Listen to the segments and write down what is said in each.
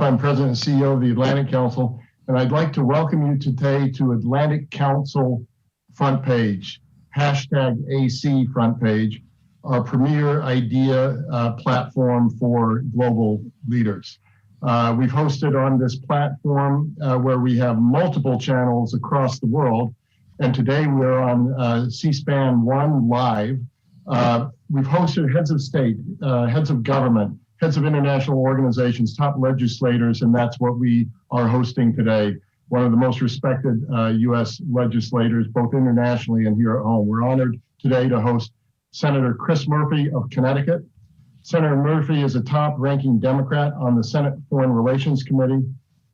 I'm President and CEO of the Atlantic Council, and I'd like to welcome you today to Atlantic Council front page, #AC front page, our premier idea platform for global leaders. We've hosted on this platform where we have multiple channels across the world, and today we're on C-SPAN 1 live. We've hosted heads of state, heads of government, heads of international organizations, top legislators, and that's what we are hosting today. One of the most respected U.S. legislators, both internationally and here at home. We're honored today to host Senator Chris Murphy of Connecticut. Senator Murphy is a top-ranking Democrat on the Senate Foreign Relations Committee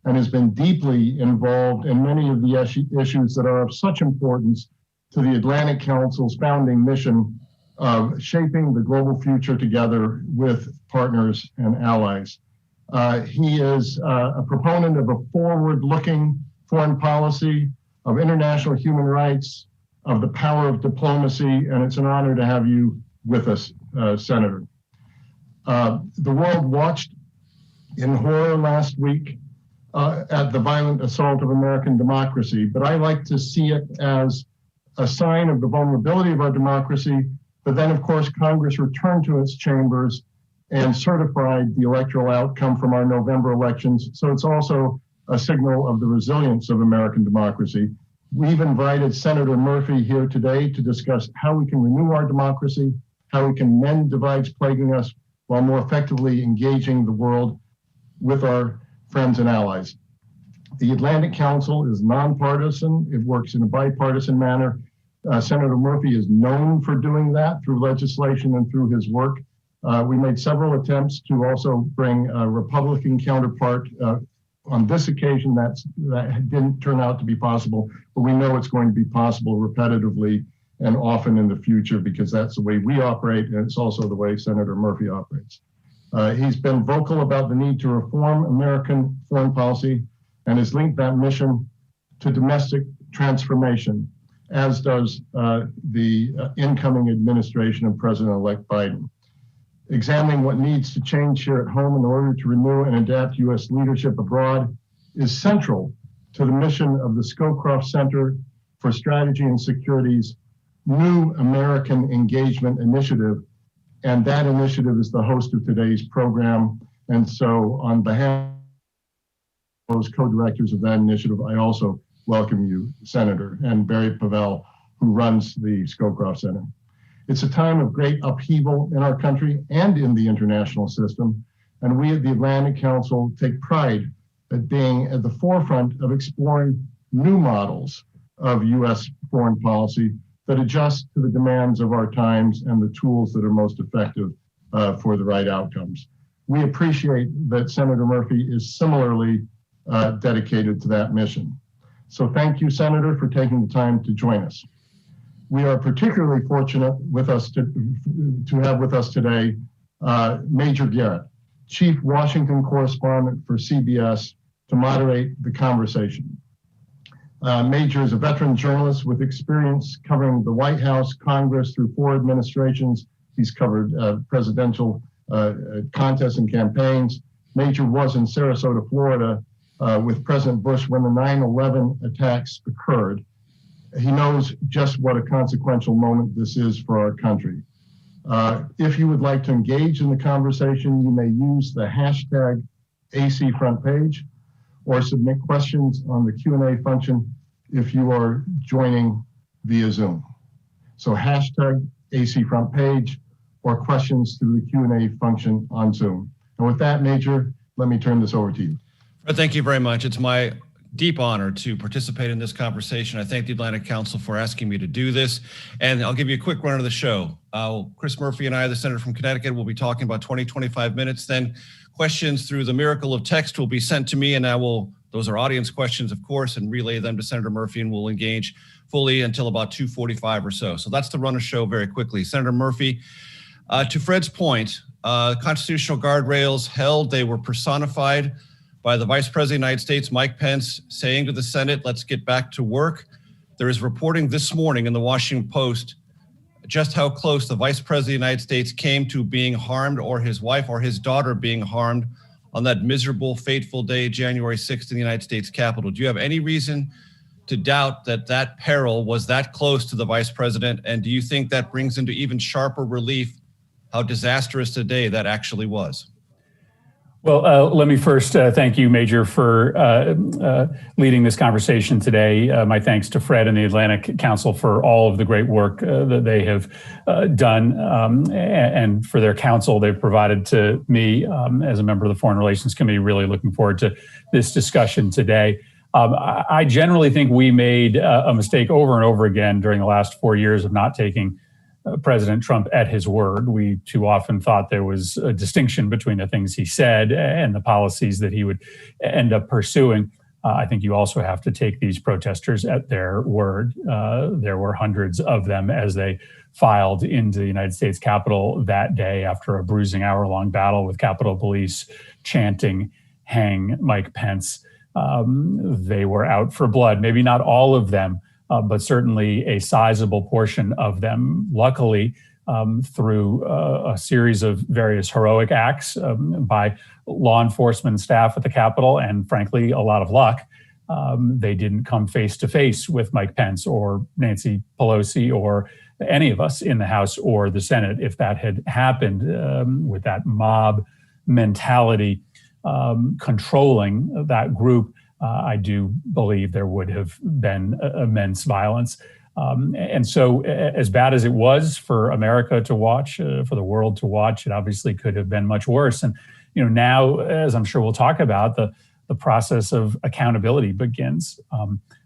and has been deeply involved in many of the issues that are of such importance to the Atlantic Council's founding mission of shaping the global future together with partners and allies. He is a proponent of a forward-looking foreign policy, of international human rights, of the power of diplomacy, and it's an honor to have you with us, Senator. The world watched in horror last week at the violent assault of American democracy, but I like to see it as a sign of the vulnerability of our democracy. But then, of course, Congress returned to its chambers and certified the electoral outcome from our November elections. So it's also a signal of the resilience of American democracy. We've invited Senator Murphy here today to discuss how we can renew our democracy, how we can mend divides plaguing us while more effectively engaging the world with our friends and allies. The Atlantic Council is nonpartisan. It works in a bipartisan manner. Senator Murphy is known for doing that through legislation and through his work. We made several attempts to also bring a Republican counterpart. On this occasion, that didn't turn out to be possible, but we know it's going to be possible repetitively and often in the future because that's the way we operate, and it's also the way Senator Murphy operates. He's been vocal about the need to reform American foreign policy and has linked that mission to domestic transformation, as does the incoming administration of President-elect Biden. Examining what needs to change here at home in order to renew and adapt U.S. leadership abroad is central to the mission of the Scowcroft Center for Strategy and Security's New American Engagement Initiative, and that initiative is the host of today's program. And so on behalf of those co-directors of that initiative, I also welcome you, Senator, and Barry Pavel, who runs the Scowcroft Center. It's a time of great upheaval in our country and in the international system, and we at the Atlantic Council take pride at being at the forefront of exploring new models of U.S. foreign policy that adjust to the demands of our times and the tools that are most effective for the right outcomes. We appreciate that Senator Murphy is similarly dedicated to that mission. So thank you, Senator, for taking the time to join us. We are particularly fortunate with us to have with us today Major Garrett, Chief Washington Correspondent for CBS, to moderate the conversation. Major is a veteran journalist with experience covering the White House, Congress through 4 administrations. He's covered presidential contests and campaigns. Major was in Sarasota, Florida with President Bush when the 9/11 attacks occurred. He knows just what a consequential moment this is for our country. If you would like to engage in the conversation, you may use the #AC front page or submit questions on the Q&A function if you are joining via Zoom. So #AC front page or questions through the Q&A function on Zoom. And with that, Major, let me turn this over to you. Thank you very much. It's my deep honor to participate in this conversation. I thank the Atlantic Council for asking me to do this. And I'll give you a quick run of the show. Chris Murphy and I, the Senator from Connecticut, will be talking about 20-25 minutes. Then questions through the miracle of text will be sent to me, and those are audience questions, of course, and relay them to Senator Murphy, and we'll engage fully until about 2:45 or so. So that's the run of show very quickly. Senator Murphy, to Fred's point, constitutional guardrails held, they were personified by the Vice President of the United States, Mike Pence, saying to the Senate, let's get back to work. There is reporting this morning in the Washington Post just how close the Vice President of the United States came to being harmed, or his wife or his daughter being harmed on that miserable, fateful day, January 6th in the United States Capitol. Do you have any reason to doubt that that peril was that close to the vice president? And do you think that brings into even sharper relief how disastrous a day that actually was? Well, let me first thank you, Major, for leading this conversation today. My thanks to Fred and the Atlantic Council for all of the great work that they have done and for their counsel they've provided to me as a member of the Foreign Relations Committee. Really looking forward to this discussion today. I generally think we made a mistake over and over again during the last 4 years of not taking President Trump at his word. We too often thought there was a distinction between the things he said and the policies that he would end up pursuing. I think you also have to take these protesters at their word. There were hundreds of them as they filed into the United States Capitol that day after a bruising hour-long battle with Capitol Police chanting, "Hang Mike Pence." They were out for blood. Maybe not all of them, but certainly a sizable portion of them, luckily, through a series of various heroic acts by law enforcement staff at the Capitol, and frankly, a lot of luck, they didn't come face to face with Mike Pence or Nancy Pelosi or any of us in the House or the Senate. If that had happened with that mob mentality controlling that group, I do believe there would have been immense violence. And so as bad as it was for America to watch, for the world to watch, it obviously could have been much worse. And now, as I'm sure we'll talk about, the process of accountability begins.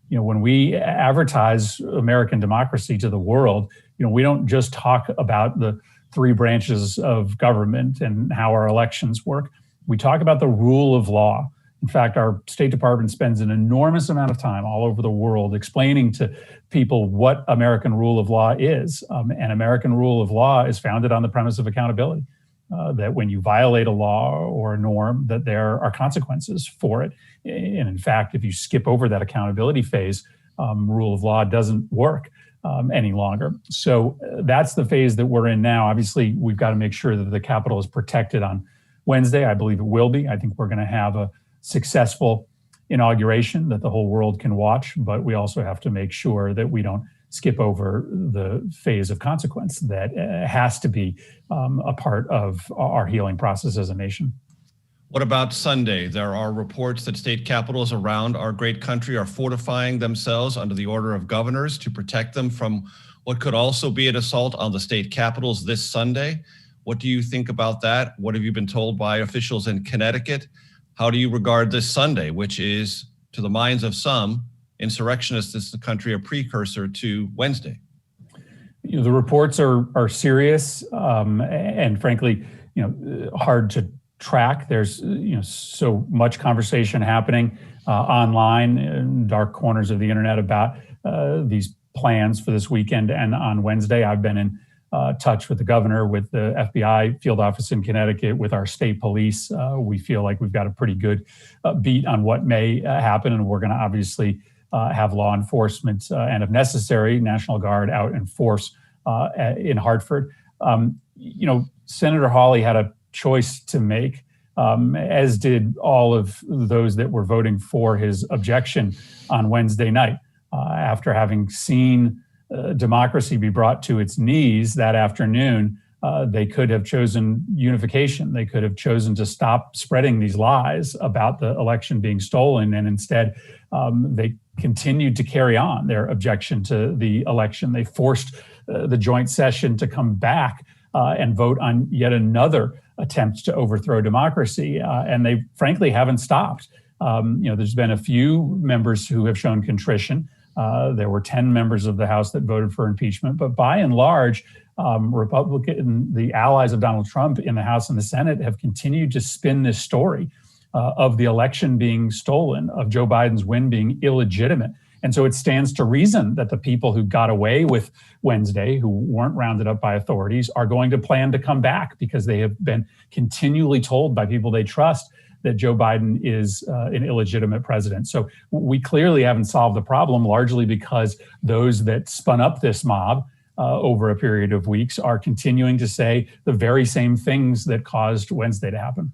When we advertise American democracy to the world, we don't just talk about the three branches of government and how our elections work. We talk about the rule of law. In fact, our State Department spends an enormous amount of time all over the world explaining to people what American rule of law is. And American rule of law is founded on the premise of accountability, that when you violate a law or a norm, that there are consequences for it. And in fact, if you skip over that accountability phase, rule of law doesn't work any longer. So that's the phase that we're in now. Obviously, we've got to make sure that the Capitol is protected on Wednesday. I believe it will be. I think we're going to have a successful inauguration that the whole world can watch, but we also have to make sure that we don't skip over the phase of consequence that has to be a part of our healing process as a nation. What about Sunday? There are reports that state capitals around our great country are fortifying themselves under the order of governors to protect them from what could also be an assault on the state capitals this Sunday. What do you think about that? What have you been told by officials in Connecticut? How do you regard this Sunday, which is, to the minds of some insurrectionists in the country, a precursor to Wednesday? The reports are serious and frankly, hard to track. There's so much conversation happening online in dark corners of the internet about these plans for this weekend and on Wednesday. I've been in touch with the governor, with the FBI field office in Connecticut, with our state police. We feel like we've got a pretty good beat on what may happen, and we're going to obviously have law enforcement and, if necessary, National Guard out in force in Hartford. Senator Hawley had a choice to make, as did all of those that were voting for his objection on Wednesday night. After having seen democracy be brought to its knees that afternoon, they could have chosen unification. They could have chosen to stop spreading these lies about the election being stolen, and instead they continued to carry on their objection to the election. They forced the joint session to come back and vote on yet another attempt to overthrow democracy, and they frankly haven't stopped. There's been a few members who have shown contrition. There were 10 members of the House that voted for impeachment, but by and large, the allies of Donald Trump in the House and the Senate have continued to spin this story of the election being stolen, of Joe Biden's win being illegitimate. And so it stands to reason that the people who got away with Wednesday, who weren't rounded up by authorities, are going to plan to come back because they have been continually told by people they trust that Joe Biden is an illegitimate president. So we clearly haven't solved the problem, largely because those that spun up this mob over a period of weeks are continuing to say the very same things that caused Wednesday to happen.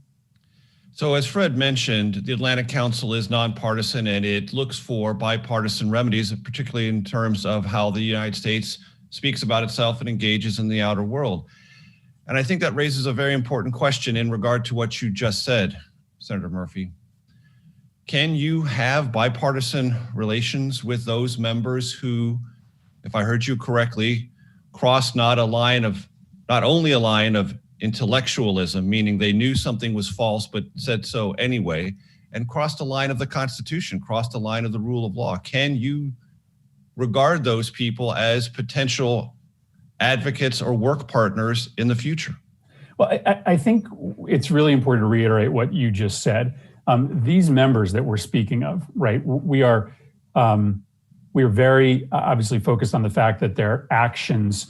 So as Fred mentioned, the Atlantic Council is nonpartisan and it looks for bipartisan remedies, particularly in terms of how the United States speaks about itself and engages in the outer world. And I think that raises a very important question in regard to what you just said, Senator Murphy. Can you have bipartisan relations with those members who, if I heard you correctly, cross not only a line of intellectualism, meaning they knew something was false but said so anyway, and crossed a line of the Constitution, crossed a line of the rule of law? Can you regard those people as potential advocates or work partners in the future? Well, I think it's really important to reiterate what you just said. These members that we're speaking of, right, we are very obviously focused on the fact that their actions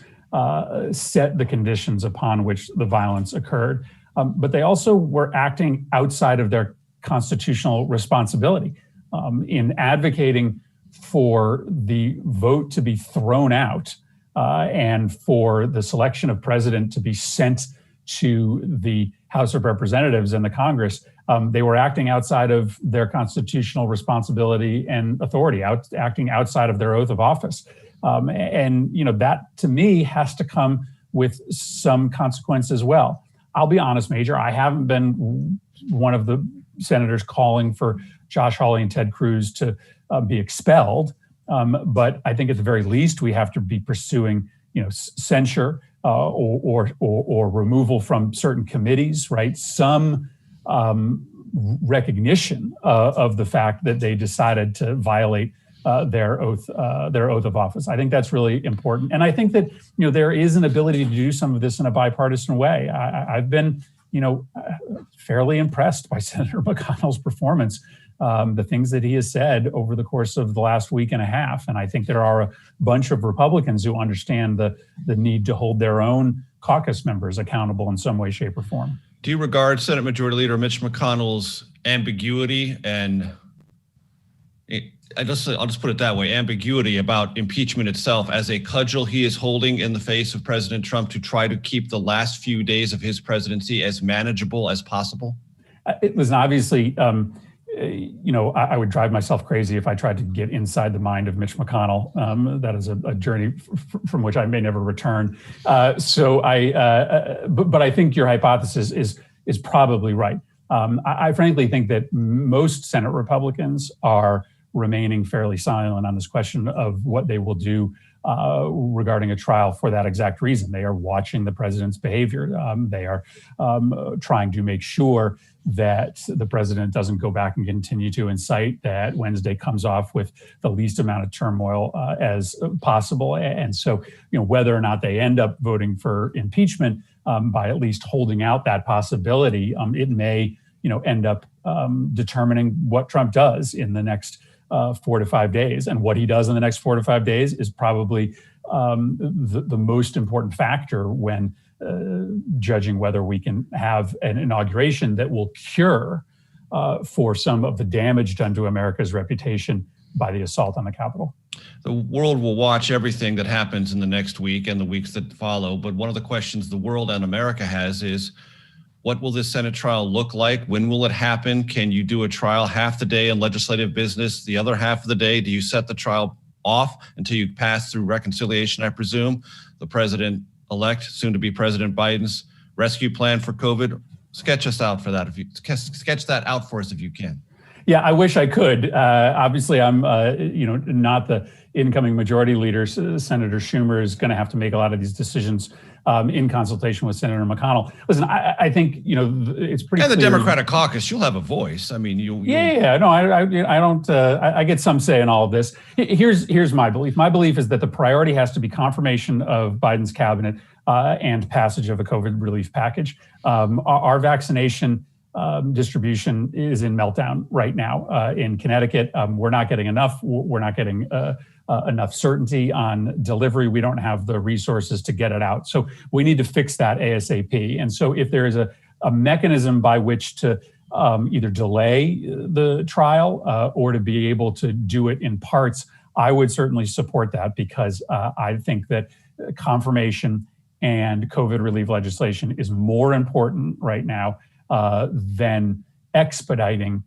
set the conditions upon which the violence occurred. But they also were acting outside of their constitutional responsibility in advocating for the vote to be thrown out and for the selection of president to be sent to the House of Representatives and the Congress. They were acting outside of their constitutional responsibility and authority, acting outside of their oath of office. And that to me has to come with some consequence as well. I'll be honest, Major, I haven't been one of the senators calling for Josh Hawley and Ted Cruz to be expelled. But I think at the very least, we have to be pursuing, censure or removal from certain committees, right? Some recognition of the fact that they decided to violate their oath of office. I think that's really important. And I think that, there is an ability to do some of this in a bipartisan way. I've been, fairly impressed by Senator McConnell's performance, the things that he has said over the course of the last week and a half. And I think there are a bunch of Republicans who understand the need to hold their own caucus members accountable in some way, shape, or form. Do you regard Senate Majority Leader Mitch McConnell's ambiguity and I'll just put it that way, ambiguity about impeachment itself as a cudgel he is holding in the face of President Trump to try to keep the last few days of his presidency as manageable as possible? It was obviously, I would drive myself crazy if I tried to get inside the mind of Mitch McConnell. That is a journey from which I may never return. But I think your hypothesis is probably right. I frankly think that most Senate Republicans are remaining fairly silent on this question of what they will do regarding a trial for that exact reason. They are watching the president's behavior. They are trying to make sure that the president doesn't go back and continue to incite, that Wednesday comes off with the least amount of turmoil as possible. And so, whether or not they end up voting for impeachment by at least holding out that possibility, it may, end up determining what Trump does in the next 4 to 5 days. And what he does in the next 4 to 5 days is probably the most important factor when judging whether we can have an inauguration that will cure for some of the damage done to America's reputation by the assault on the Capitol. The world will watch everything that happens in the next week and the weeks that follow. But one of the questions the world and America has is, what will this Senate trial look like? When will it happen? Can you do a trial half the day in legislative business, the other half of the day? Do you set the trial off until you pass through reconciliation, I presume? The president-elect, soon to be President Biden's rescue plan for COVID. Sketch us out for that. If you sketch that out for us if you can. Yeah, I wish I could. Obviously, I'm not the incoming majority leader. Senator Schumer is going to have to make a lot of these decisions in consultation with Senator McConnell. Listen, I think it's pretty. And the clear. Democratic caucus, you'll have a voice. I mean, you. Yeah. No, I don't. I get some say in all of this. Here's my belief. My belief is that the priority has to be confirmation of Biden's cabinet and passage of a COVID relief package. Our vaccination distribution is in meltdown right now in Connecticut. We're not getting enough. We're not getting enough certainty on delivery. We don't have the resources to get it out. So we need to fix that ASAP. And so if there is a mechanism by which to either delay the trial or to be able to do it in parts, I would certainly support that, because I think that confirmation and COVID relief legislation is more important right now than expediting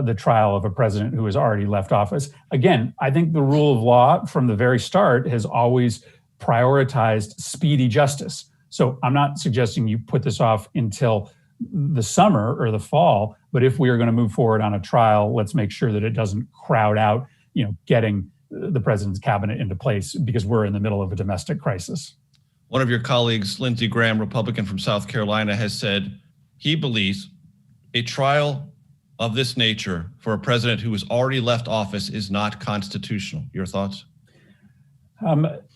the trial of a president who has already left office. Again, I think the rule of law from the very start has always prioritized speedy justice. So I'm not suggesting you put this off until the summer or the fall, but if we are going to move forward on a trial, let's make sure that it doesn't crowd out, getting the president's cabinet into place, because we're in the middle of a domestic crisis. One of your colleagues, Lindsey Graham, Republican from South Carolina, has said he believes a trial of this nature for a president who has already left office is not constitutional. Your thoughts?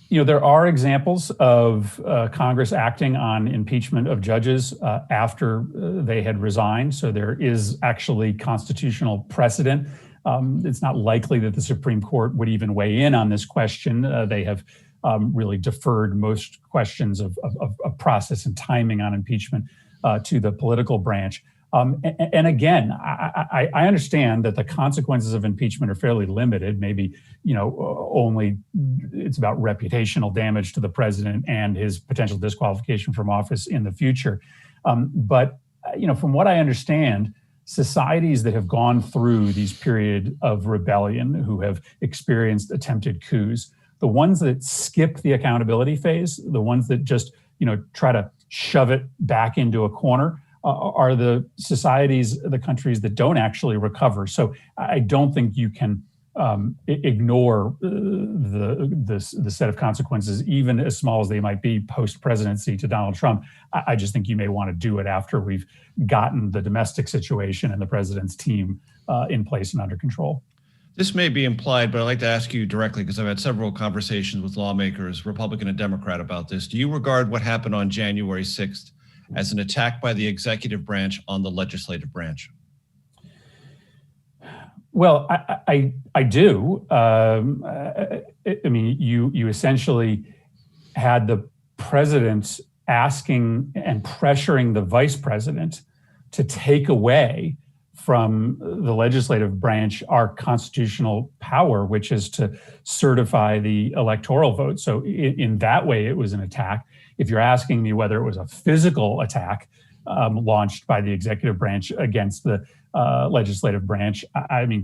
There are examples of Congress acting on impeachment of judges after they had resigned. So there is actually constitutional precedent. It's not likely that the Supreme Court would even weigh in on this question. They have really deferred most questions of process and timing on impeachment to the political branch. And again, I understand that the consequences of impeachment are fairly limited. Maybe, only it's about reputational damage to the president and his potential disqualification from office in the future. But from what I understand, societies that have gone through these period of rebellion, who have experienced attempted coups, the ones that skip the accountability phase, the ones that just, try to shove it back into a corner, are the societies, the countries that don't actually recover. So I don't think you can ignore the set of consequences, even as small as they might be post-presidency to Donald Trump. I just think you may want to do it after we've gotten the domestic situation and the president's team in place and under control. This may be implied, but I'd like to ask you directly, because I've had several conversations with lawmakers, Republican and Democrat, about this. Do you regard what happened on January 6th as an attack by the executive branch on the legislative branch? Well, I do. You essentially had the president asking and pressuring the vice president to take away from the legislative branch our constitutional power, which is to certify the electoral vote. So in that way, it was an attack. If you're asking me whether it was a physical attack launched by the executive branch against the legislative branch,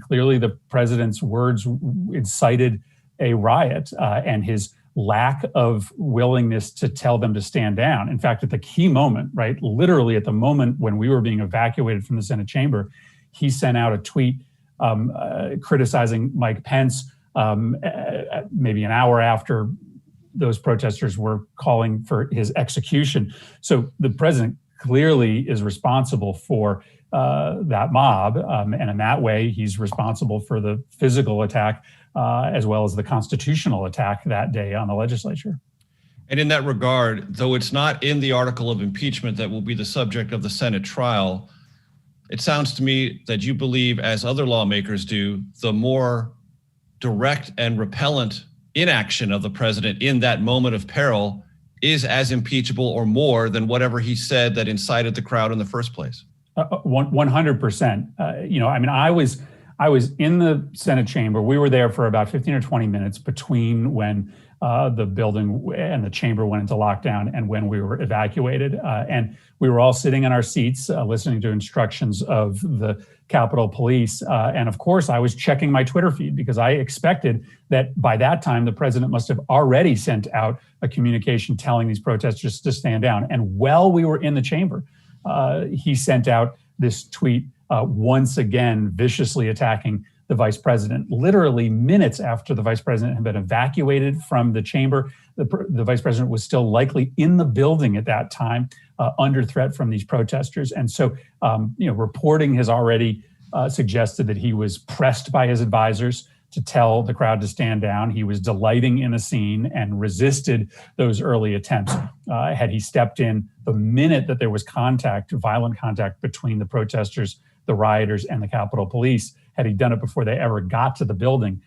clearly the president's words incited a riot and his lack of willingness to tell them to stand down. In fact, at the key moment, right, literally at the moment when we were being evacuated from the Senate chamber, he sent out a tweet criticizing Mike Pence maybe an hour after those protesters were calling for his execution. So the president clearly is responsible for that mob. And in that way, he's responsible for the physical attack as well as the constitutional attack that day on the legislature. And in that regard, though it's not in the article of impeachment that will be the subject of the Senate trial, it sounds to me that you believe, as other lawmakers do, the more direct and repellent inaction of the president in that moment of peril is as impeachable or more than whatever he said that incited the crowd in the first place. 100%. I was in the Senate chamber. We were there for about 15 or 20 minutes between when the building and the chamber went into lockdown and when we were evacuated. And we were all sitting in our seats, listening to instructions of the Capitol Police. And of course, I was checking my Twitter feed because I expected that by that time, the president must have already sent out a communication telling these protesters to stand down. And while we were in the chamber, he sent out this tweet once again, viciously attacking the vice president. Literally minutes after the vice president had been evacuated from the chamber, the vice president was still likely in the building at that time, under threat from these protesters. And so, reporting has already suggested that he was pressed by his advisors to tell the crowd to stand down. He was delighting in the scene and resisted those early attempts. Had he stepped in the minute that there was violent contact between the protesters, the rioters, and the Capitol Police, had he done it before they ever got to the building,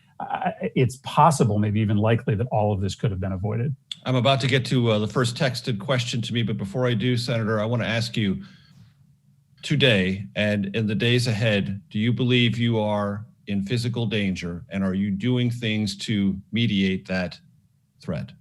it's possible, maybe even likely, that all of this could have been avoided. I'm about to get to the first texted question to me, but before I do, Senator, I want to ask you, today and in the days ahead, do you believe you are in physical danger, and are you doing things to mediate that threat?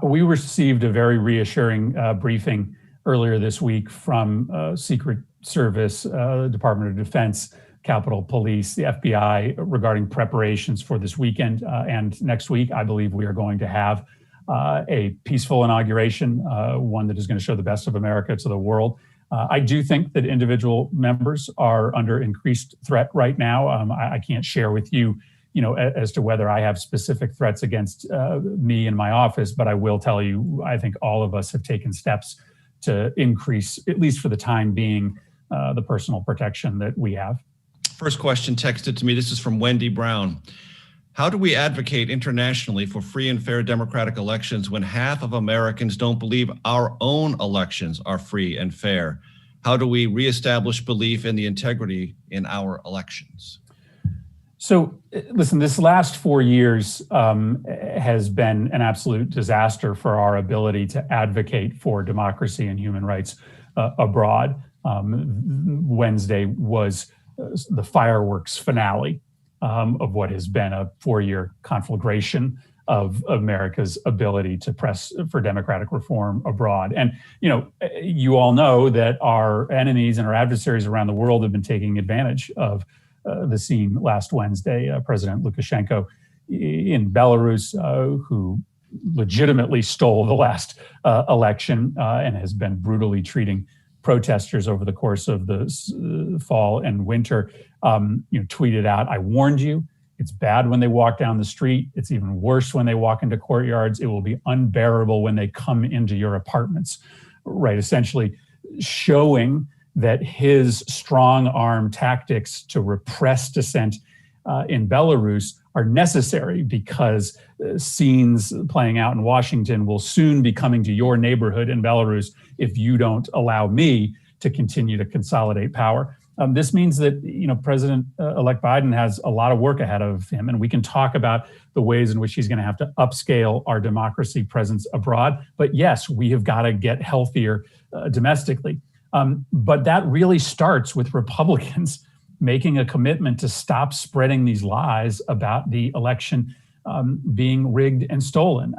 We received a very reassuring briefing earlier this week from Secret Service, Department of Defense, Capitol Police, the FBI regarding preparations for this weekend and next week. I believe we are going to have a peaceful inauguration, one that is going to show the best of America to the world. I do think that individual members are under increased threat right now. I can't share with you, as to whether I have specific threats against me and my office, but I will tell you, I think all of us have taken steps to increase, at least for the time being, the personal protection that we have. First question texted to me. This is from Wendy Brown. How do we advocate internationally for free and fair democratic elections when half of Americans don't believe our own elections are free and fair? How do we reestablish belief in the integrity in our elections? So, listen, this last 4 years has been an absolute disaster for our ability to advocate for democracy and human rights abroad. Wednesday was the fireworks finale of what has been a 4-year conflagration of America's ability to press for democratic reform abroad. And, you all know that our enemies and our adversaries around the world have been taking advantage of the scene last Wednesday. President Lukashenko in Belarus, who legitimately stole the last election and has been brutally treating protesters over the course of the fall and winter, tweeted out, "I warned you, it's bad when they walk down the street. It's even worse when they walk into courtyards. It will be unbearable when they come into your apartments," right? Essentially showing that his strong arm tactics to repress dissent in Belarus are necessary because scenes playing out in Washington will soon be coming to your neighborhood in Belarus if you don't allow me to continue to consolidate power. This means that President-elect Biden has a lot of work ahead of him, and we can talk about the ways in which he's going to have to upscale our democracy presence abroad. But yes, we have got to get healthier domestically. But that really starts with Republicans making a commitment to stop spreading these lies about the election being rigged and stolen.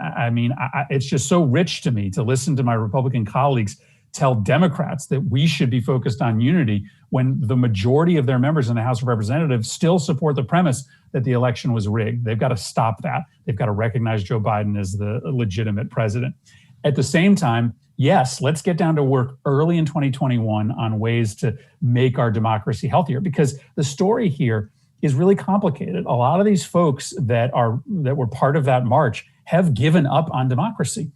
It's just so rich to me to listen to my Republican colleagues tell Democrats that we should be focused on unity when the majority of their members in the House of Representatives still support the premise that the election was rigged. They've got to stop that. They've got to recognize Joe Biden as the legitimate president. At the same time, yes, let's get down to work early in 2021 on ways to make our democracy healthier, because the story here is really complicated. A lot of these folks that were part of that march have given up on democracy.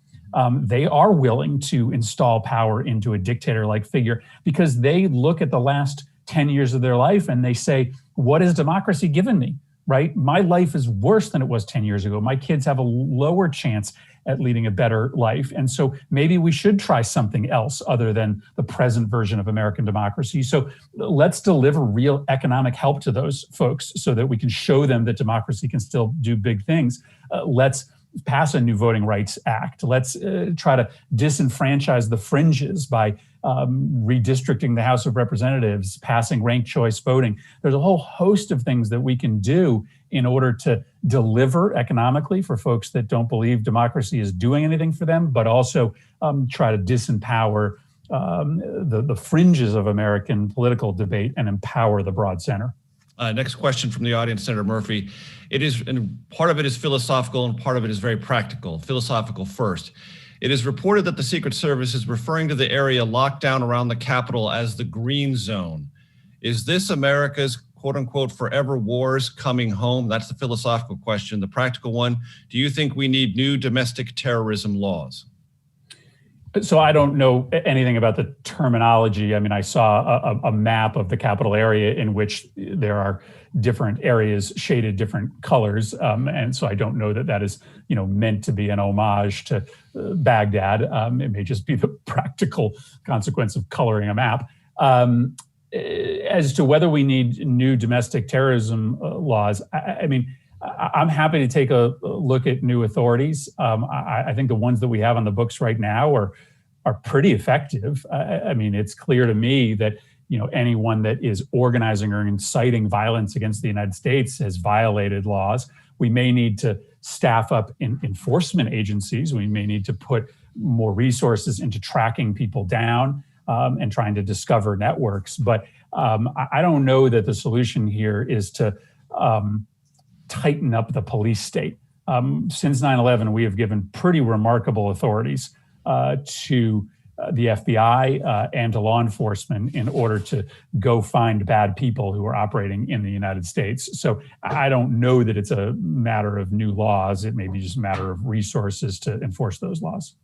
They are willing to install power into a dictator-like figure because they look at the last 10 years of their life and they say, what has democracy given me, right? My life is worse than it was 10 years ago. My kids have a lower chance at leading a better life. And so maybe we should try something else other than the present version of American democracy. So let's deliver real economic help to those folks so that we can show them that democracy can still do big things. Let's pass a new Voting Rights Act. Let's try to disenfranchise the fringes by redistricting the House of Representatives, passing ranked choice voting. There's a whole host of things that we can do in order to deliver economically for folks that don't believe democracy is doing anything for them, but also try to disempower the fringes of American political debate and empower the broad center. Next question from the audience, Senator Murphy. And part of it is philosophical and part of it is very practical. Philosophical first. It is reported that the Secret Service is referring to the area locked down around the Capitol as the green zone. Is this America's quote unquote forever wars coming home? That's the philosophical question. The practical one, do you think we need new domestic terrorism laws? So I don't know anything about the terminology. I mean, I saw a map of the Capitol area in which there are different areas shaded different colors. And so I don't know that that is, meant to be an homage to Baghdad. It may just be the practical consequence of coloring a map. As to whether we need new domestic terrorism laws, I'm happy to take a look at new authorities. I think the ones that we have on the books right now are pretty effective. It's clear to me that anyone that is organizing or inciting violence against the United States has violated laws. We may need to staff up in enforcement agencies. We may need to put more resources into tracking people down. and trying to discover networks. But I don't know that the solution here is to tighten up the police state. Since 9/11, we have given pretty remarkable authorities to the FBI and to law enforcement in order to go find bad people who are operating in the United States. So I don't know that it's a matter of new laws. It may be just a matter of resources to enforce those laws.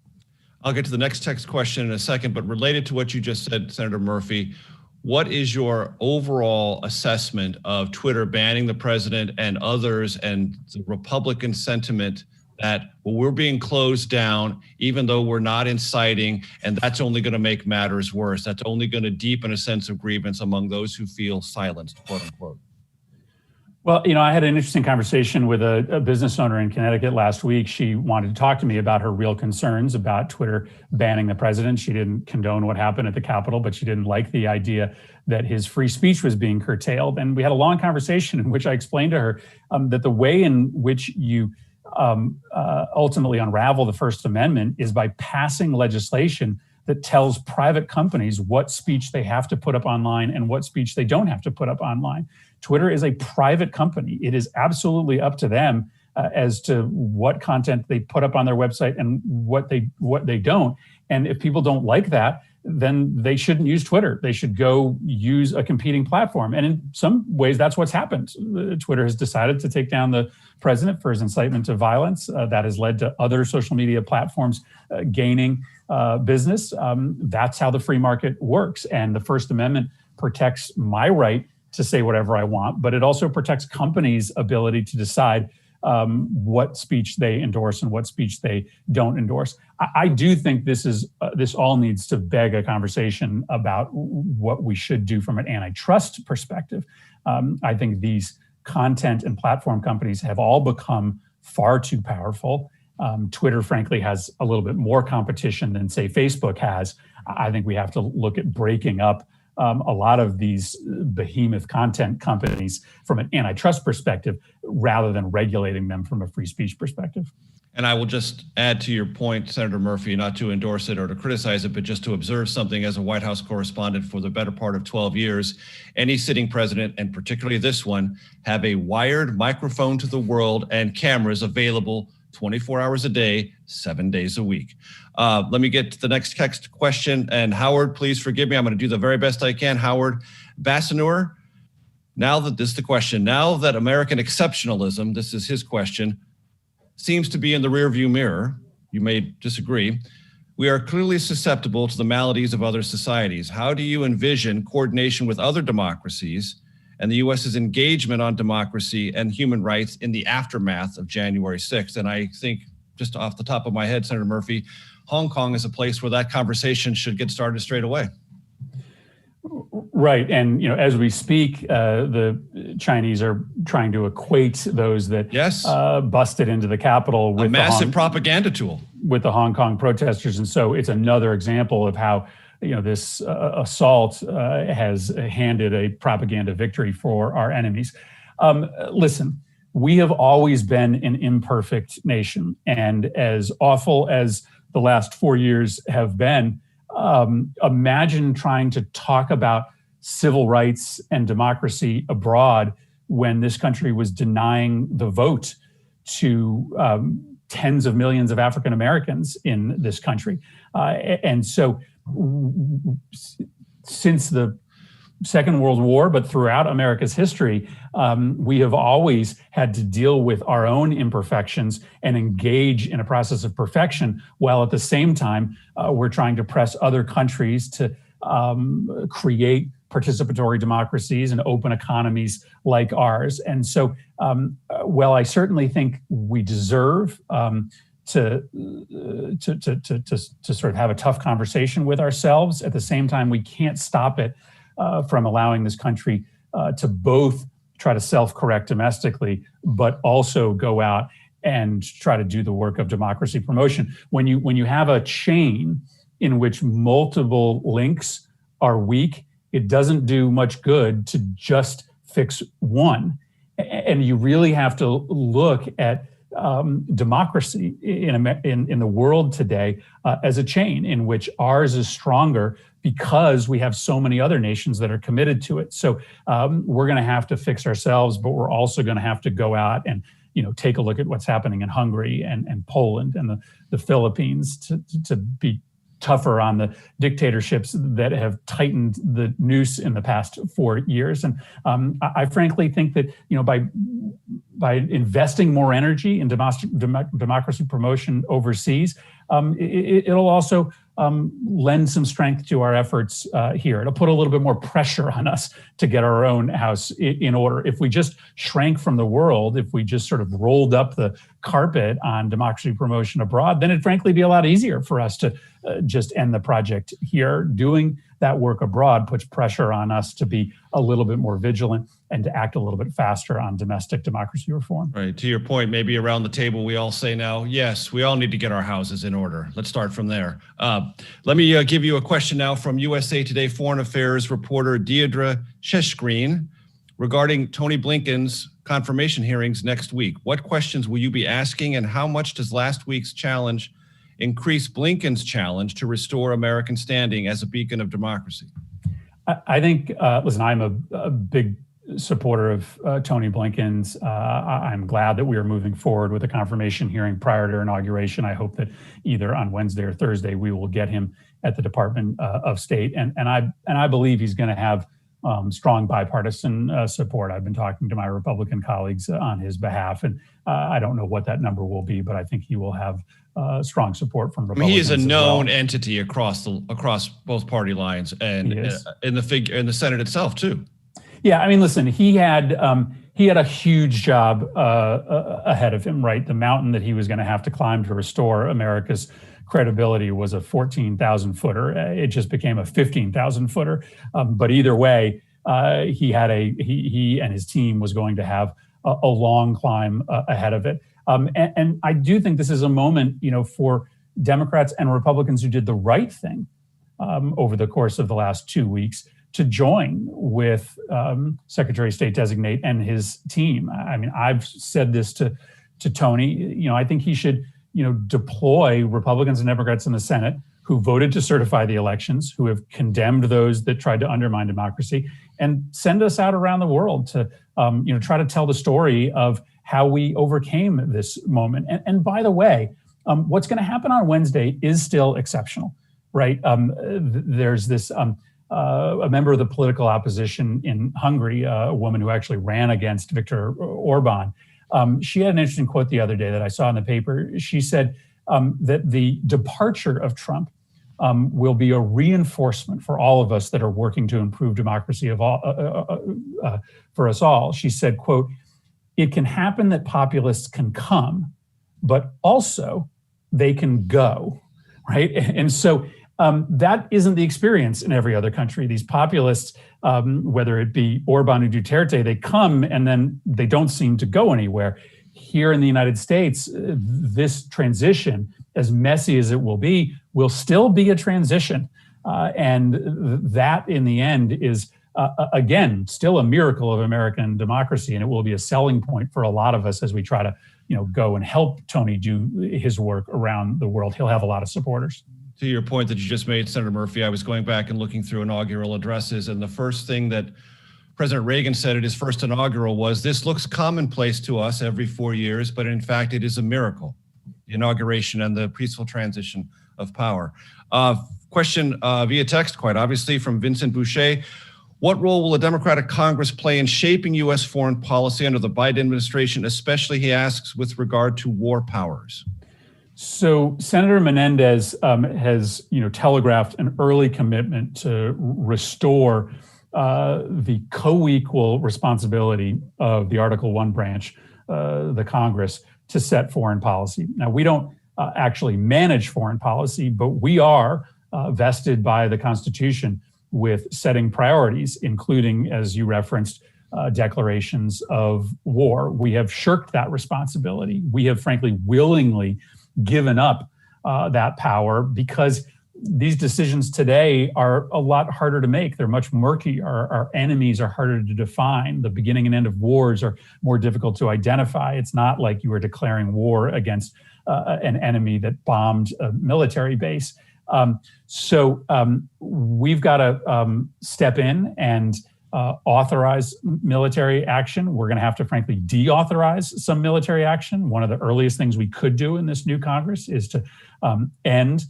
I'll get to the next text question in a second, but related to what you just said, Senator Murphy, what is your overall assessment of Twitter banning the president and others and the Republican sentiment that we're being closed down, even though we're not inciting, and that's only going to make matters worse? That's only going to deepen a sense of grievance among those who feel silenced, quote unquote. Well, I had an interesting conversation with a business owner in Connecticut last week. She wanted to talk to me about her real concerns about Twitter banning the president. She didn't condone what happened at the Capitol, but she didn't like the idea that his free speech was being curtailed. And we had a long conversation in which I explained to her that the way in which you ultimately unravel the First Amendment is by passing legislation that tells private companies what speech they have to put up online and what speech they don't have to put up online. Twitter is a private company. It is absolutely up to them as to what content they put up on their website and what they don't. And if people don't like that, then they shouldn't use Twitter. They should go use a competing platform. And in some ways, that's what's happened. Twitter has decided to take down the president for his incitement to violence. That has led to other social media platforms gaining business. That's how the free market works. And the First Amendment protects my right to say whatever I want, but it also protects companies' ability to decide what speech they endorse and what speech they don't endorse. I do think this all needs to beg a conversation about what we should do from an antitrust perspective. I think these content and platform companies have all become far too powerful. Twitter, frankly, has a little bit more competition than, say, Facebook has. I think we have to look at breaking up a lot of these behemoth content companies from an antitrust perspective rather than regulating them from a free speech perspective. And I will just add to your point, Senator Murphy, not to endorse it or to criticize it, but just to observe something as a White House correspondent for the better part of 12 years. Any sitting president, and particularly this one, have a wired microphone to the world and cameras available 24 hours a day, 7 days a week. Let me get to the next text question. And Howard, please forgive me. I'm going to do the very best I can. Howard Bassanur, this is the question. Now that American exceptionalism, this is his question, seems to be in the rearview mirror, you may disagree, we are clearly susceptible to the maladies of other societies. How do you envision coordination with other democracies and the U.S.'s engagement on democracy and human rights in the aftermath of January 6th? And I think, just off the top of my head, Senator Murphy, Hong Kong is a place where that conversation should get started straight away. Right. And, as we speak, the Chinese are trying to equate those that busted into the Capitol with a massive propaganda tool with the Hong Kong protesters. And so it's another example of how this assault has handed a propaganda victory for our enemies. Listen, we have always been an imperfect nation. And as awful as the last 4 years have been, imagine trying to talk about civil rights and democracy abroad when this country was denying the vote to tens of millions of African Americans in this country. And so since the Second World War, but throughout America's history, we have always had to deal with our own imperfections and engage in a process of perfection, while at the same time, we're trying to press other countries to create participatory democracies and open economies like ours. And so, while I certainly think we deserve to sort of have a tough conversation with ourselves, at the same time, we can't stop it from allowing this country to both try to self-correct domestically, but also go out and try to do the work of democracy promotion. When you have a chain in which multiple links are weak, it doesn't do much good to just fix one. And you really have to look at democracy in the world today as a chain in which ours is stronger because we have so many other nations that are committed to it. So we're going to have to fix ourselves, but we're also going to have to go out and take a look at what's happening in Hungary and Poland and the Philippines to be tougher on the dictatorships that have tightened the noose in the past 4 years. And I frankly think that by investing more energy in democracy promotion overseas, it'll also lend some strength to our efforts here. It'll put a little bit more pressure on us to get our own house in order. If we just shrank from the world, if we just sort of rolled up the carpet on democracy promotion abroad, then it'd frankly be a lot easier for us to just end the project here. Doing that work abroad puts pressure on us to be a little bit more vigilant and to act a little bit faster on domestic democracy reform. Right. To your point, maybe around the table, we all say now, yes, we all need to get our houses in order. Let's start from there. Let me give you a question now from USA Today Foreign Affairs reporter Deirdre Sheshgreen regarding Tony Blinken's confirmation hearings next week. What questions will you be asking, and how much does last week's challenge increase Blinken's challenge to restore American standing as a beacon of democracy? I think, listen, I'm a big supporter of Tony Blinken's. I'm glad that we are moving forward with a confirmation hearing prior to inauguration. I hope that either on Wednesday or Thursday, we will get him at the Department of State. And I believe he's going to have strong bipartisan support. I've been talking to my Republican colleagues on his behalf, and I don't know what that number will be, but I think he will have strong support from Republicans. He is a known entity across both party lines and in the Senate itself too. Yeah, I mean, listen, he had a huge job ahead of him, right? The mountain that he was going to have to climb to restore America's credibility was a 14,000 footer. It just became a 15,000 footer. But either way, he and his team was going to have a long climb ahead of it. And I do think this is a moment, for Democrats and Republicans who did the right thing over the course of the last 2 weeks to join with Secretary of State designate and his team. I mean, I've said this to Tony. I think he should deploy Republicans and Democrats in the Senate who voted to certify the elections, who have condemned those that tried to undermine democracy, and send us out around the world to try to tell the story of how we overcame this moment. And by the way, what's going to happen on Wednesday is still exceptional, right? There's this a member of the political opposition in Hungary, a woman who actually ran against Viktor Orban. She had an interesting quote the other day that I saw in the paper. She said that the departure of Trump will be a reinforcement for all of us that are working to improve democracy for us all. She said, quote, "It can happen that populists can come, but also they can go," right? And so that isn't the experience in every other country. These populists, whether it be Orban or Duterte, they come and then they don't seem to go anywhere. Here in the United States, this transition, as messy as it will still be a transition. And that in the end is, again, still a miracle of American democracy. And it will be a selling point for a lot of us as we try to go and help Tony do his work around the world. He'll have a lot of supporters. To your point that you just made, Senator Murphy, I was going back and looking through inaugural addresses, and the first thing that President Reagan said at his first inaugural was, "This looks commonplace to us every 4 years, but in fact, it is a miracle." The inauguration and the peaceful transition of power. Question via text, quite obviously, from Vincent Boucher. What role will a Democratic Congress play in shaping U.S. foreign policy under the Biden administration, especially, he asks, with regard to war powers? So Senator Menendez has, telegraphed an early commitment to restore the co-equal responsibility of the Article I branch, the Congress, to set foreign policy. Now, we don't actually manage foreign policy, but we are vested by the Constitution with setting priorities, including, as you referenced, declarations of war. We have shirked that responsibility. We have, frankly, willingly given up that power because these decisions today are a lot harder to make. They're much murky. Our enemies are harder to define. The beginning and end of wars are more difficult to identify. It's not like you were declaring war against an enemy that bombed a military base. So we've got to step in and authorize military action. We're going to have to, frankly, deauthorize some military action. One of the earliest things we could do in this new Congress is to end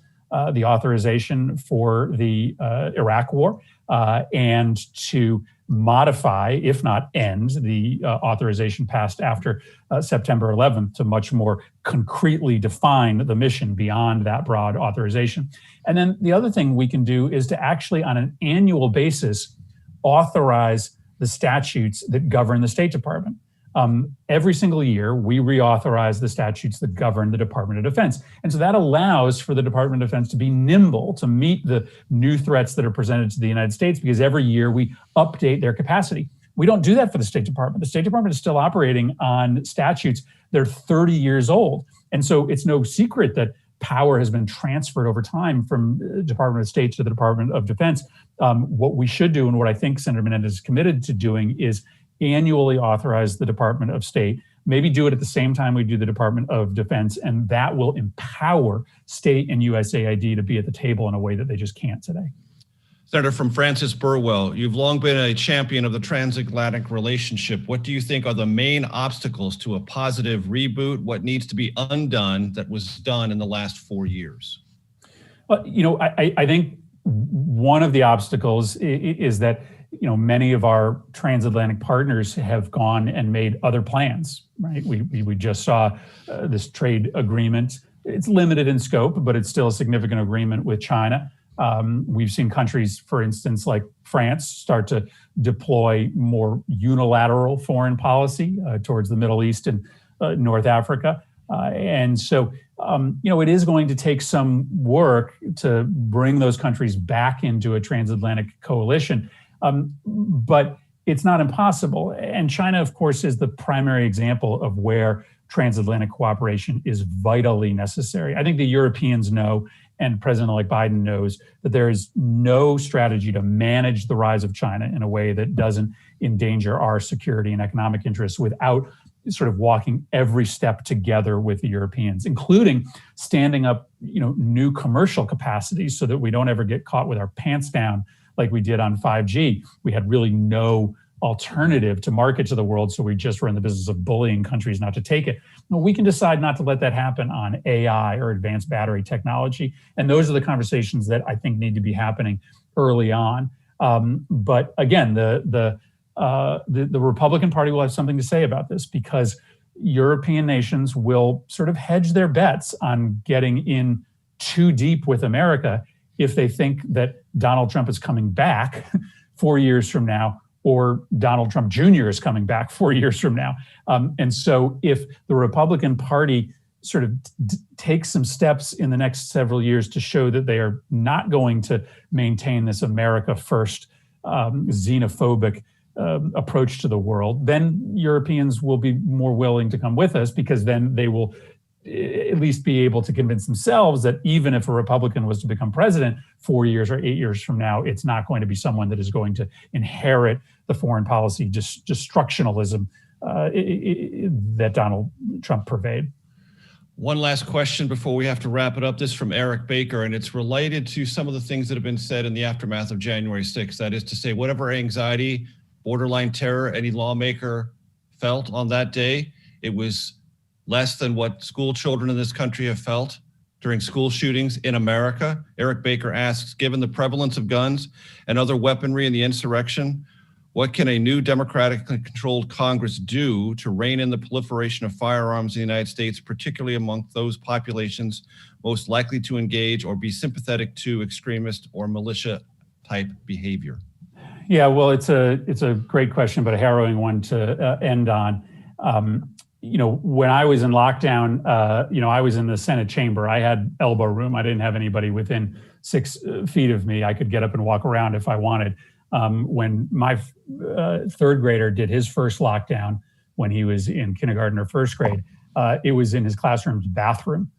the authorization for the Iraq War and to modify, if not end, the authorization passed after September 11th to much more concretely define the mission beyond that broad authorization. And then the other thing we can do is to actually, on an annual basis, authorize the statutes that govern the State Department. Every single year, we reauthorize the statutes that govern the Department of Defense. And so that allows for the Department of Defense to be nimble, to meet the new threats that are presented to the United States, because every year we update their capacity. We don't do that for the State Department. The State Department is still operating on statutes that are 30 years old. And so it's no secret that power has been transferred over time from the Department of State to the Department of Defense. What we should do, and what I think Senator Menendez is committed to doing, is annually authorize the Department of State, maybe do it at the same time we do the Department of Defense, and that will empower state and USAID to be at the table in a way that they just can't today. Senator from Francis Burwell, you've long been a champion of the transatlantic relationship. What do you think are the main obstacles to a positive reboot? What needs to be undone that was done in the last 4 years? Well, I think one of the obstacles is that many of our transatlantic partners have gone and made other plans, right? We just saw this trade agreement. It's limited in scope, but it's still a significant agreement with China. We've seen countries, for instance, like France, start to deploy more unilateral foreign policy towards the Middle East and North Africa. And so, it is going to take some work to bring those countries back into a transatlantic coalition. But it's not impossible. And China, of course, is the primary example of where transatlantic cooperation is vitally necessary. I think the Europeans know, and President-elect Biden knows, that there is no strategy to manage the rise of China in a way that doesn't endanger our security and economic interests without sort of walking every step together with the Europeans, including standing up, new commercial capacities so that we don't ever get caught with our pants down like we did on 5G. We had really no alternative to market to the world, so we just were in the business of bullying countries not to take it. No, we can decide not to let that happen on AI or advanced battery technology, and those are the conversations that I think need to be happening early on. But again, the Republican Party will have something to say about this, because European nations will sort of hedge their bets on getting in too deep with America if they think that Donald Trump is coming back 4 years from now, or Donald Trump Jr. is coming back 4 years from now. And so if the Republican Party sort of takes some steps in the next several years to show that they are not going to maintain this America first xenophobic approach to the world, then Europeans will be more willing to come with us, because then they will at least be able to convince themselves that even if a Republican was to become president 4 years or 8 years from now, it's not going to be someone that is going to inherit the foreign policy destructionalism that Donald Trump purveyed. One last question before we have to wrap it up. This from Eric Baker, and it's related to some of the things that have been said in the aftermath of January 6th. That is to say, whatever anxiety, borderline terror any lawmaker felt on that day, it was less than what school children in this country have felt during school shootings in America. Eric Baker asks, given the prevalence of guns and other weaponry in the insurrection, what can a new democratically controlled Congress do to rein in the proliferation of firearms in the United States, particularly among those populations most likely to engage or be sympathetic to extremist or militia type behavior? Yeah, well, it's a great question, but a harrowing one to end on. When I was in lockdown, I was in the Senate chamber. I had elbow room. I didn't have anybody within 6 feet of me. I could get up and walk around if I wanted. When my third grader did his first lockdown when he was in kindergarten or first grade, it was in his classroom's bathroom.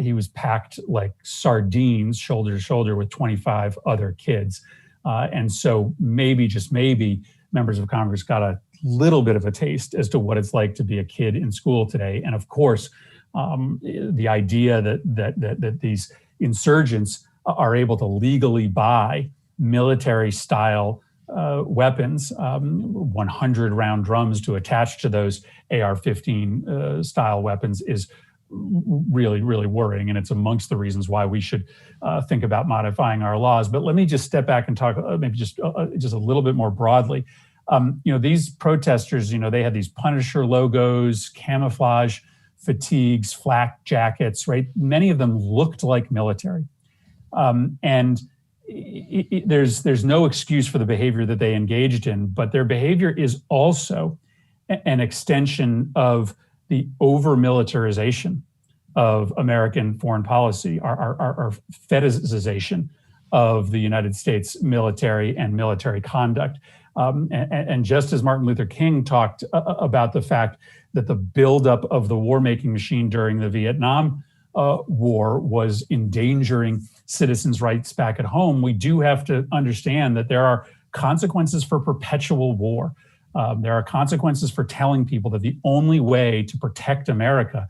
he was packed like sardines, shoulder to shoulder with 25 other kids. And so maybe, just maybe, members of Congress got a little bit of a taste as to what it's like to be a kid in school today. And of course, the idea that these insurgents are able to legally buy military-style weapons, 100-round drums to attach to those AR-15 style weapons is really, really worrying. And it's amongst the reasons why we should think about modifying our laws. But let me just step back and talk maybe just a little bit more broadly. These protesters, they had these Punisher logos, camouflage fatigues, flak jackets, right? Many of them looked like military. There's no excuse for the behavior that they engaged in, but their behavior is also an extension of the over-militarization of American foreign policy, our fetishization of the United States military and military conduct. And just as Martin Luther King talked about the fact that the buildup of the war-making machine during the Vietnam War was endangering citizens' rights back at home, we do have to understand that there are consequences for perpetual war. There are consequences for telling people that the only way to protect America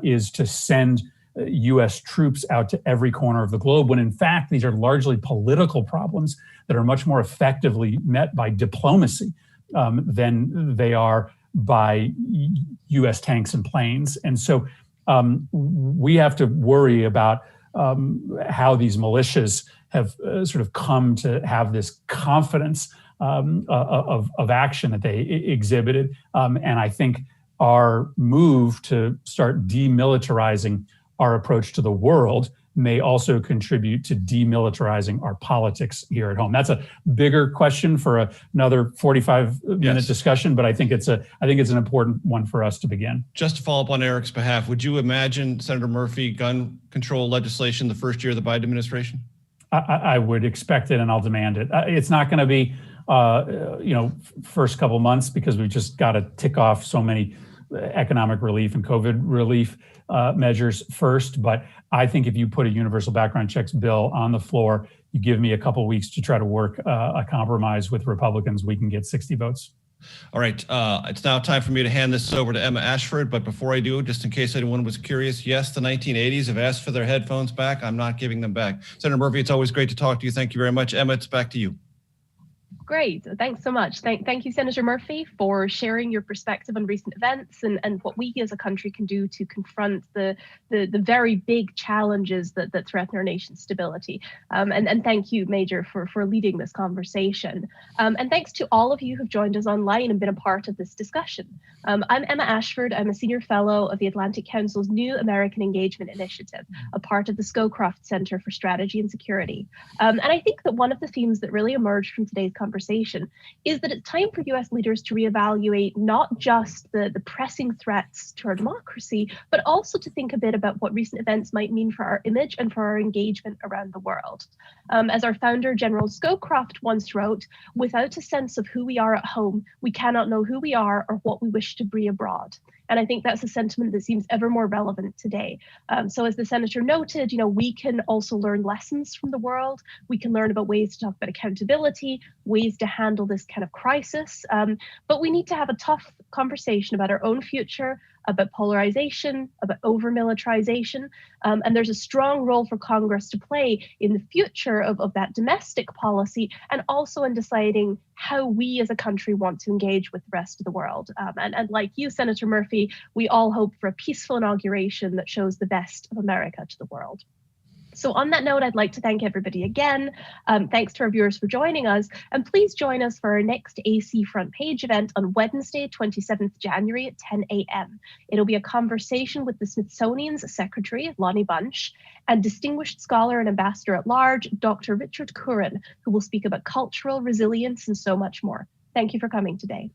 is to send U.S. troops out to every corner of the globe, when in fact, these are largely political problems that are much more effectively met by diplomacy than they are by U.S. tanks and planes. And so we have to worry about how these militias have sort of come to have this confidence of action that they exhibited. And I think our move to start demilitarizing our approach to the world may also contribute to demilitarizing our politics here at home. That's a bigger question for another 45-minute discussion, but I think it's an important one for us to begin. Just to follow up on Eric's behalf, would you imagine, Senator Murphy, gun control legislation the first year of the Biden administration? I would expect it, and I'll demand it. It's not going to be, first couple months, because we've just got to tick off so many economic relief and COVID relief measures first. But I think if you put a universal background checks bill on the floor, you give me a couple weeks to try to work a compromise with Republicans, we can get 60 votes. All right. It's now time for me to hand this over to Emma Ashford. But before I do, just in case anyone was curious, yes, the 1980s have asked for their headphones back. I'm not giving them back. Senator Murphy, it's always great to talk to you. Thank you very much. Emma, it's back to you. Great. Thanks so much. Thank you, Senator Murphy, for sharing your perspective on recent events and what we as a country can do to confront the very big challenges that threaten our nation's stability. And thank you, Major, for leading this conversation. And thanks to all of you who've joined us online and been a part of this discussion. I'm Emma Ashford. I'm a senior fellow of the Atlantic Council's New American Engagement Initiative, a part of the Scowcroft Center for Strategy and Security. And I think that one of the themes that really emerged from today's conversation is that it's time for US leaders to reevaluate not just the pressing threats to our democracy, but also to think a bit about what recent events might mean for our image and for our engagement around the world. As our founder, General Scowcroft, once wrote, "Without a sense of who we are at home, we cannot know who we are or what we wish to be abroad." And I think that's a sentiment that seems ever more relevant today. So as the senator noted, we can also learn lessons from the world. We can learn about ways to talk about accountability, ways to handle this kind of crisis. But we need to have a tough conversation about our own future, about polarization, about over-militarization. And there's a strong role for Congress to play in the future of that domestic policy, and also in deciding how we as a country want to engage with the rest of the world. And like you, Senator Murphy, we all hope for a peaceful inauguration that shows the best of America to the world. So on that note, I'd like to thank everybody again. Thanks to our viewers for joining us. And please join us for our next AC Front Page event on Wednesday, 27th January at 10 a.m. It'll be a conversation with the Smithsonian's Secretary, Lonnie Bunch, and distinguished scholar and ambassador at large, Dr. Richard Curran, who will speak about cultural resilience and so much more. Thank you for coming today.